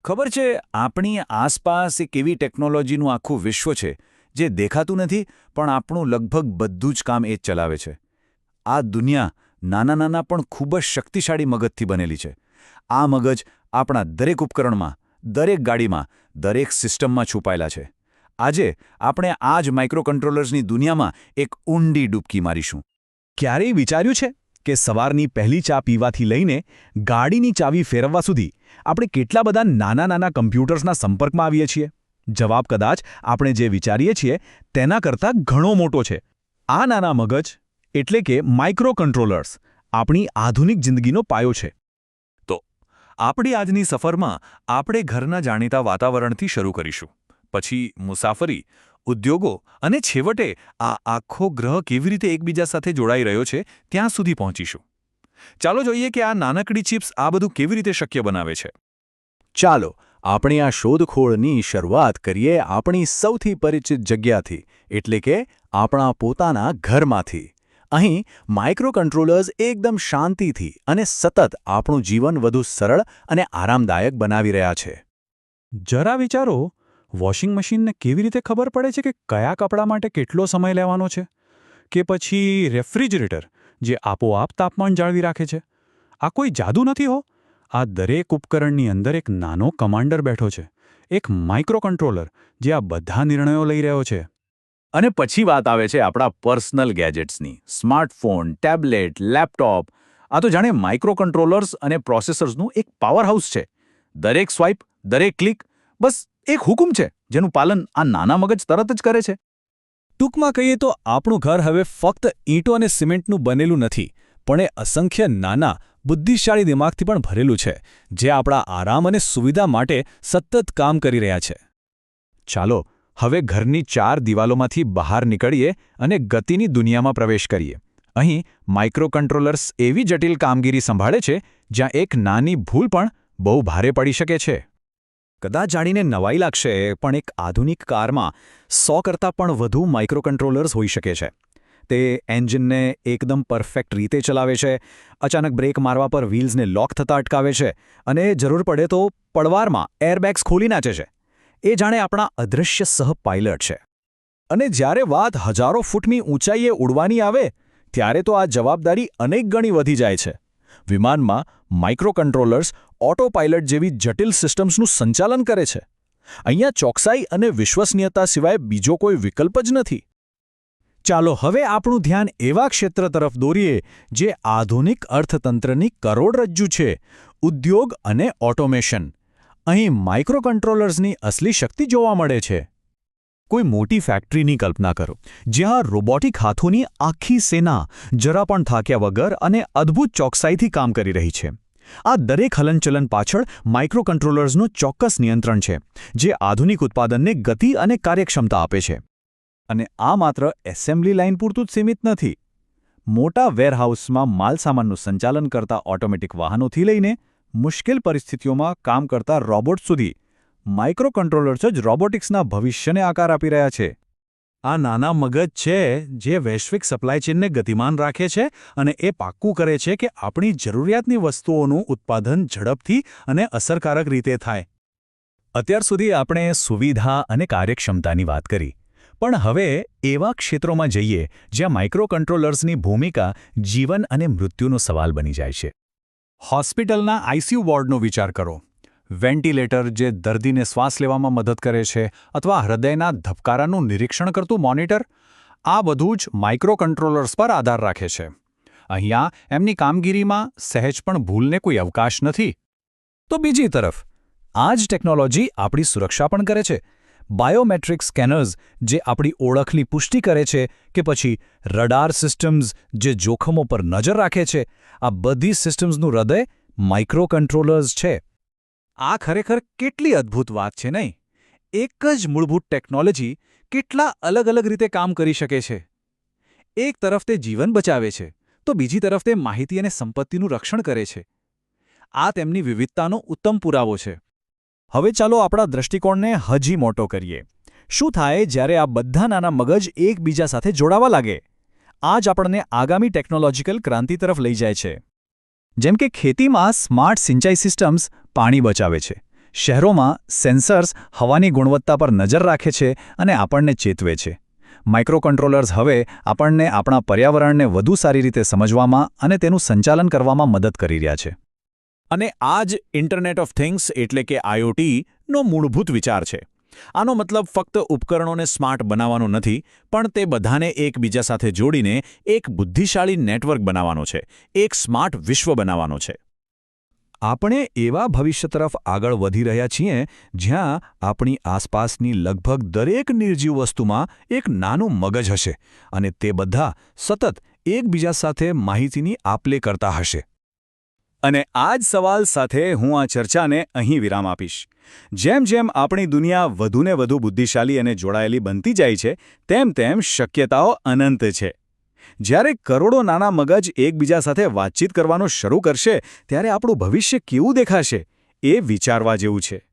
ખબર છે, આપણી આસપાસ એક એવી ટેકનોલોજીનું આખું વિશ્વ છે જે દેખાતું નથી પણ આપણું લગભગ બધું જ કામ એ જ ચલાવે છે. આ દુનિયા નાના નાના પણ ખૂબ જ શક્તિશાળી મગજથી બનેલી છે. આ મગજ આપણા દરેક ઉપકરણમાં, દરેક ગાડીમાં, દરેક સિસ્ટમમાં છુપાયેલા છે. આજે આપણે આ જ માઇક્રોકન્ટ્રોલર્સની દુનિયામાં એક ઊંડી ડૂબકી મારીશું. ક્યારેય વિચાર્યું છે કે સવારની પહેલી ચા પીવાથી લઈને ગાડીની ચાવી ફેરવવા સુધી આપણે કેટલા બધા નાના નાના કમ્પ્યુટર્સના સંપર્કમાં આવીએ છીએ? જવાબ કદાચ આપણે જે વિચારીએ છીએ તેના કરતાં ઘણો મોટો છે. આ નાના મગજ એટલે કે માઇક્રોકન્ટ્રોલર્સ આપણી આધુનિક જિંદગીનો પાયો છે. તો આપણી આજની સફરમાં આપણે ઘરના જાણીતા વાતાવરણથી શરૂ કરીશું. પછી મુસાફરી, ઉદ્યોગો અને છેવટે આ આખો ગ્રહ કેવી રીતે એકબીજા સાથે જોડાઈ રહ્યો છે ત્યાં સુધી પહોંચીશું. ચાલો જોઈએ કે આ નાનકડી ચિપ્સ આ બધું કેવી રીતે શક્ય બનાવે છે. ચાલો આપણે આ શોધખોળની શરૂઆત કરીએ આપણી સૌથી પરિચિત જગ્યાથી, એટલે કે આપણા પોતાના ઘરમાંથી. અહીં માઇક્રોકન્ટ્રોલર્સ એકદમ શાંતિથી અને સતત આપણું જીવન વધુ સરળ અને આરામદાયક બનાવી રહ્યા છે. જરા વિચારો, વોશિંગ મશીનને કેવી રીતે ખબર પડે છે કે કયા કપડાં માટે કેટલો સમય લેવાનો છે? કે પછી રેફ્રિજરેટર જે આપોઆપ તાપમાન જાળવી રાખે છે? આ કોઈ જાદુ નથી હો. આ દરેક ઉપકરણની અંદર એક નાનો કમાન્ડર બેઠો છે, એક માઇક્રોકન્ટ્રોલર જે આ બધા નિર્ણયો લઈ રહ્યો છે. અને પછી વાત આવે છે આપણા પર્સનલ ગેજેટ્સની. Smartphone, tablet, laptop. આ તો જાણે માઇક્રોકન્ટ્રોલર્સ અને પ્રોસેસર્સનું એક પાવરહાઉસ છે. દરેક સ્વાઇપ, દરેક ક્લિક બસ એક હુકમ છે જેનું પાલન આ નાના મગજ તરત જ કરે છે. ટૂંકમાં કહીએ તો આપણું ઘર હવે ફક્ત ઈંટો અને સિમેન્ટનું બનેલું નથી, પણ એ અસંખ્ય નાના, બુદ્ધિશાળી દિમાગથી પણ ભરેલું છે, જે આપણા આરામ અને સુવિધા માટે સતત કામ કરી રહ્યા છે. ચાલો હવે ઘરની 4 દિવાલોમાંથી બહાર નીકળીએ અને ગતિની દુનિયામાં પ્રવેશ કરીએ. અહીં માઇક્રોકન્ટ્રોલર્સ એવી જટિલ કામગીરી સંભાળે છે જ્યાં એક નાની ભૂલ પણ બહુ ભારે પડી શકે છે. કદાચ જાણીને નવાઈ લાગશે, પણ એક આધુનિક કારમાં 100 કરતાં પણ વધુ માઇક્રોકન્ટ્રોલર્સ હોઈ શકે છે. તે એન્જિનને એકદમ પરફેક્ટ રીતે ચલાવે છે, અચાનક બ્રેક મારવા પર વ્હીલ્સને લોક થતાં અટકાવે છે અને જરૂર પડે તો પડવારમાં એરબેગ્સ ખોલી નાખે છે. એ જાણે આપણા અદૃશ્ય સહ-પાયલટ છે. અને જ્યારે વાત હજારો ફૂટની ઊંચાઈએ ઉડવાની આવે ત્યારે તો આ જવાબદારી અનેક ગણી વધી જાય છે. વિમાનમાં માઇક્રોકન્ટ્રોલર્સ ઓટો પાયલટ જેવી જટિલ સિસ્ટમ્સનું સંચાલન કરે છે. અહીંયા ચોકસાઈ અને વિશ્વસનીયતા સિવાય બીજો કોઈ વિકલ્પ જ નથી. ચાલો હવે આપણું ધ્યાન એવા ક્ષેત્ર તરફ દોરીએ જે આધુનિક અર્થતંત્રની કરોડરજ્જુ છે: ઉદ્યોગ અને ઓટોમેશન. અહીં માઇક્રોકન્ટ્રોલર્સની અસલી શક્તિ જોવા મળે છે. કોઈ મોટી ફેક્ટરીની કલ્પના કરો, જ્યાં રોબોટિક હાથોની આખી સેના જરા પણ થાક્યા વગર અને અદ્ભુત ચોકસાઈથી કામ કરી રહી છે. આ દરેક હલનચલન પાછળ માઇક્રોકન્ટ્રોલર્સનું ચોક્કસ નિયંત્રણ છે, જે આધુનિક ઉત્પાદનને ગતિ અને કાર્યક્ષમતા આપે છે. અને આ માત્ર એસેમ્બલી લાઇન પૂરતું જ સીમિત નથી. મોટા વેરહાઉસમાં માલસામાનનું સંચાલન કરતા ઓટોમેટિક વાહનોથી લઈને મુશ્કેલ પરિસ્થિતિઓમાં કામ કરતા રોબોટ સુધી, માઇક્રોકન્ટ્રોલર્સ જ રોબોટિક્સના ભવિષ્યને આકાર આપી રહ્યા છે. આ નાના મગજ છે જે વૈશ્વિક સપ્લાય ચેનને ગતિમાન રાખે છે અને એ પાક્કું કરે છે કે આપણી જરૂરિયાતની વસ્તુઓનું ઉત્પાદન ઝડપથી અને અસરકારક રીતે થાય. અત્યાર સુધી આપણે સુવિધા અને કાર્યક્ષમતાની વાત કરી, પણ હવે એવા ક્ષેત્રોમાં જઈએ જ્યાં માઇક્રોકન્ટ્રોલર્સની ભૂમિકા જીવન અને મૃત્યુનો સવાલ બની જાય છે. હોસ્પિટલના આઈસીયુ વોર્ડનો વિચાર કરો. વેન્ટિલેટર જે દર્દીને શ્વાસ લેવામાં મદદ કરે છે, અથવા હૃદયના ધબકારાનું નિરીક્ષણ કરતું મોનિટર, આ બધું જ માઇક્રોકન્ટ્રોલર્સ પર આધાર રાખે છે. અહીંયા એમની કામગીરીમાં સહેજ પણ ભૂલને કોઈ અવકાશ નથી. તો બીજી તરફ આ જ ટેકનોલોજી આપણી સુરક્ષા પણ કરે છે. બાયોમેટ્રિક સ્કેનર્સ જે આપણી ઓળખની પુષ્ટિ કરે છે, કે પછી રડાર સિસ્ટમ્સ જે જોખમો પર નજર રાખે છે, આ બધી સિસ્ટમ્સનું હૃદય માઇક્રોકન્ટ્રોલર્સ છે. આ ખરેખર કેટલી અદ્ભુત વાત છે નહીં? એક જ મૂળભૂત ટેકનોલોજી કેટલા અલગ અલગ રીતે કામ કરી શકે છે. એક તરફ તે જીવન બચાવે છે, તો બીજી તરફ તે માહિતી અને સંપત્તિનું રક્ષણ કરે છે. આ તેમની વિવિધતાનો ઉત્તમ પુરાવો છે. હવે ચાલો આપણા દૃષ્ટિકોણને હજી મોટો કરીએ. શું થાય જ્યારે આ બધા નાના મગજ એકબીજા સાથે જોડાવા લાગે? આ જ આપણને આગામી ટેકનોલોજીકલ ક્રાંતિ તરફ લઈ જાય છે. જેમ કે ખેતીમાં સ્માર્ટ સિંચાઈ સિસ્ટમ્સ પાણી બચાવે છે, શહેરોમાં સેન્સર્સ હવાની ગુણવત્તા પર નજર રાખે છે અને આપણને ચેતવે છે. માઇક્રોકન્ટ્રોલર્સ હવે આપણને આપણા પર્યાવરણને વધુ સારી રીતે સમજવામાં અને તેનું સંચાલન કરવામાં મદદ કરી રહ્યા છે. અને આ જ ઇન્ટરનેટ ઓફ થિંગ્સ એટલે કે IoT નો મૂળભૂત વિચાર છે. આનો મતલબ ફક્ત ઉપકરણોને સ્માર્ટ બનાવવાનો નથી, પણ તે બધાને એકબીજા સાથે જોડીને એક બુદ્ધિશાળી નેટવર્ક બનાવવાનો છે, એક સ્માર્ટ વિશ્વ બનાવવાનો છે. આપણે એવા ભવિષ્ય તરફ આગળ વધી રહ્યા છીએ જ્યાં આપણી આસપાસની લગભગ દરેક નિર્જીવ વસ્તુમાં એક નાનું મગજ હશે અને તે બધા સતત એકબીજા સાથે માહિતીની આપ-લે કરતા હશે. અને આ જ સવાલ સાથે હું આ ચર્ચાને અહીં વિરામ આપીશ. જેમ જેમ આપણી દુનિયા વધુને વધુ બુદ્ધિશાળી અને જોડાયેલી બનતી જાય છે, તેમ તેમ શક્યતાઓ અનંત છે. જ્યારે કરોડો નાના મગજ એકબીજા સાથે વાતચીત કરવાનું શરૂ કરશે, ત્યારે આપણું ભવિષ્ય કેવું દેખાશે, એ વિચારવા જેવું છે.